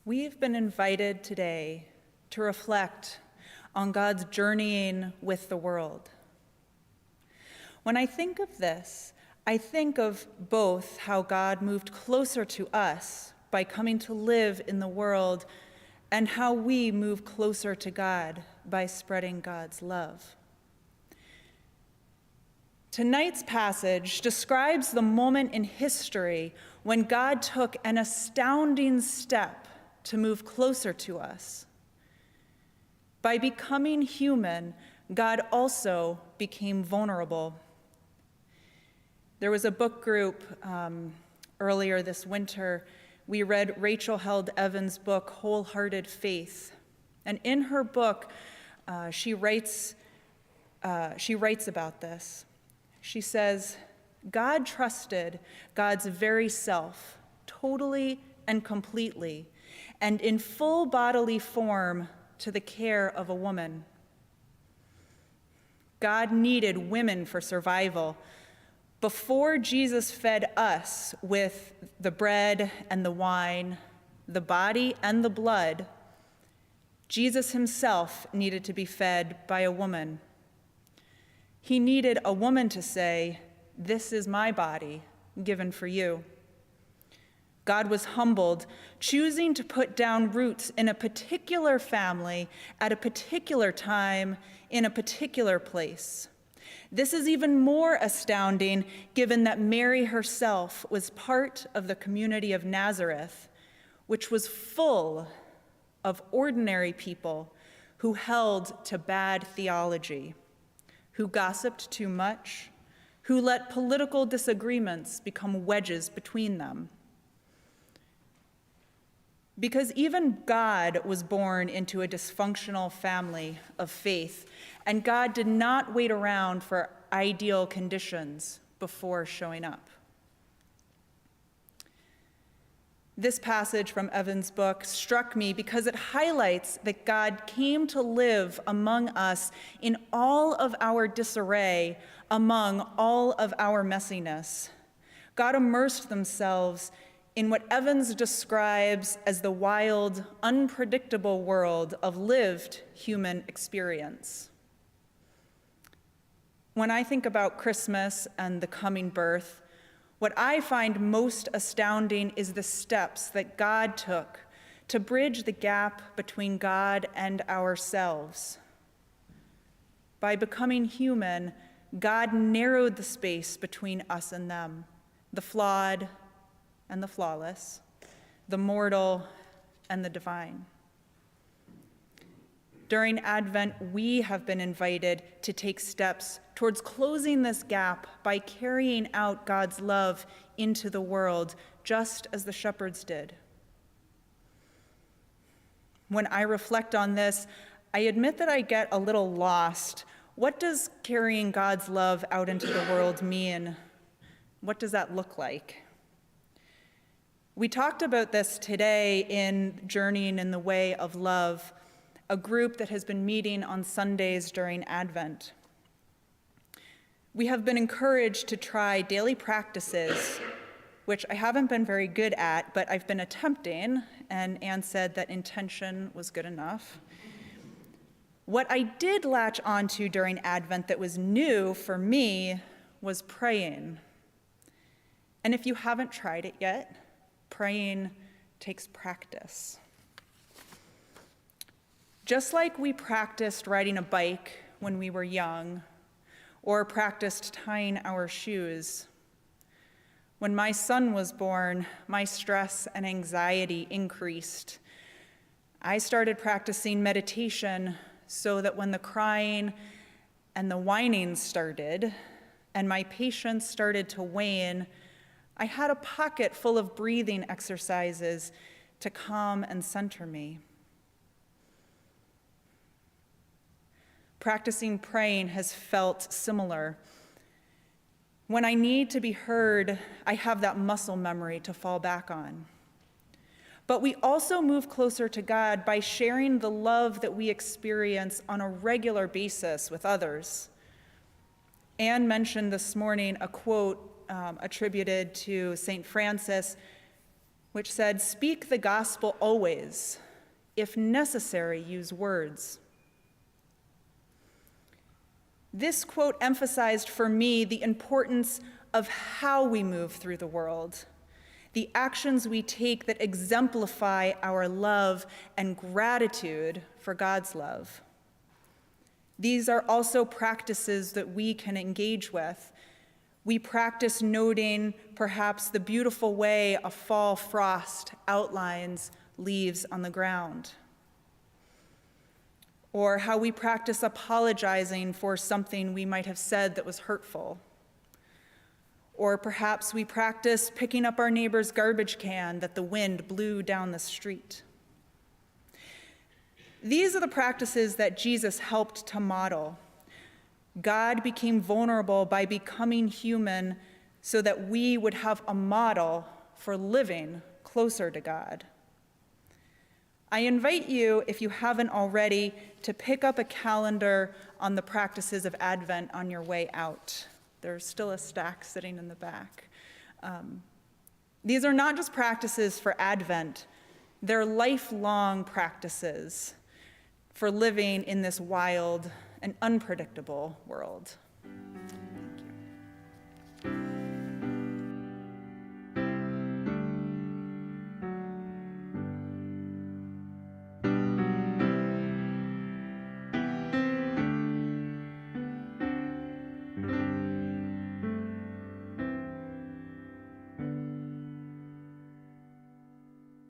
We've been invited today to reflect on God's journeying with the world. When I think of this, I think of both how God moved closer to us by coming to live in the world, and how we move closer to God by spreading God's love. Tonight's passage describes the moment in history when God took an astounding step to move closer to us. By becoming human, God also became vulnerable. There was a book group earlier this winter. We read Rachel Held Evans' book, Wholehearted Faith. And in her book, she writes about this. She says, God trusted God's very self, totally and completely, and in full bodily form to the care of a woman. God needed women for survival. Before Jesus fed us with the bread and the wine, the body and the blood, Jesus himself needed to be fed by a woman. He needed a woman to say, "This is my body, given for you." God was humbled, choosing to put down roots in a particular family at a particular time in a particular place. This is even more astounding given that Mary herself was part of the community of Nazareth, which was full of ordinary people who held to bad theology, who gossiped too much, who let political disagreements become wedges between them. Because even God was born into a dysfunctional family of faith, and God did not wait around for ideal conditions before showing up. This passage from Evan's book struck me because it highlights that God came to live among us in all of our disarray, among all of our messiness. God immersed themselves in what Evans describes as the wild, unpredictable world of lived human experience. When I think about Christmas and the coming birth, what I find most astounding is the steps that God took to bridge the gap between God and ourselves. By becoming human, God narrowed the space between us and them, the flawed and the flawless, the mortal and the divine. During Advent, we have been invited to take steps towards closing this gap by carrying out God's love into the world, just as the shepherds did. When I reflect on this, I admit that I get a little lost. What does carrying God's love out into the world mean? What does that look like? We talked about this today in Journeying in the Way of Love, a group that has been meeting on Sundays during Advent. We have been encouraged to try daily practices, which I haven't been very good at, but I've been attempting, and Anne said that intention was good enough. What I did latch onto during Advent that was new for me was praying. And if you haven't tried it yet, praying takes practice. Just like we practiced riding a bike when we were young, or practiced tying our shoes, when my son was born, my stress and anxiety increased. I started practicing meditation so that when the crying and the whining started, and my patience started to wane, I had a pocket full of breathing exercises to calm and center me. Practicing praying has felt similar. When I need to be heard, I have that muscle memory to fall back on. But we also move closer to God by sharing the love that we experience on a regular basis with others. Anne mentioned this morning a quote attributed to St. Francis. which said, "Speak the gospel always. If necessary, use words." This quote emphasized for me the importance of how we move through the world, the actions we take that exemplify our love and gratitude for God's love. These are also practices that we can engage with. We practice noting perhaps the beautiful way a fall frost outlines leaves on the ground, or how we practice apologizing for something we might have said that was hurtful. Or perhaps we practice picking up our neighbor's garbage can that the wind blew down the street. These are the practices that Jesus helped to model. God became vulnerable by becoming human so that we would have a model for living closer to God. I invite you, if you haven't already, to pick up a calendar on the practices of Advent on your way out. There's still a stack sitting in the back. These are not just practices for Advent, they're lifelong practices for living in this wild and unpredictable world.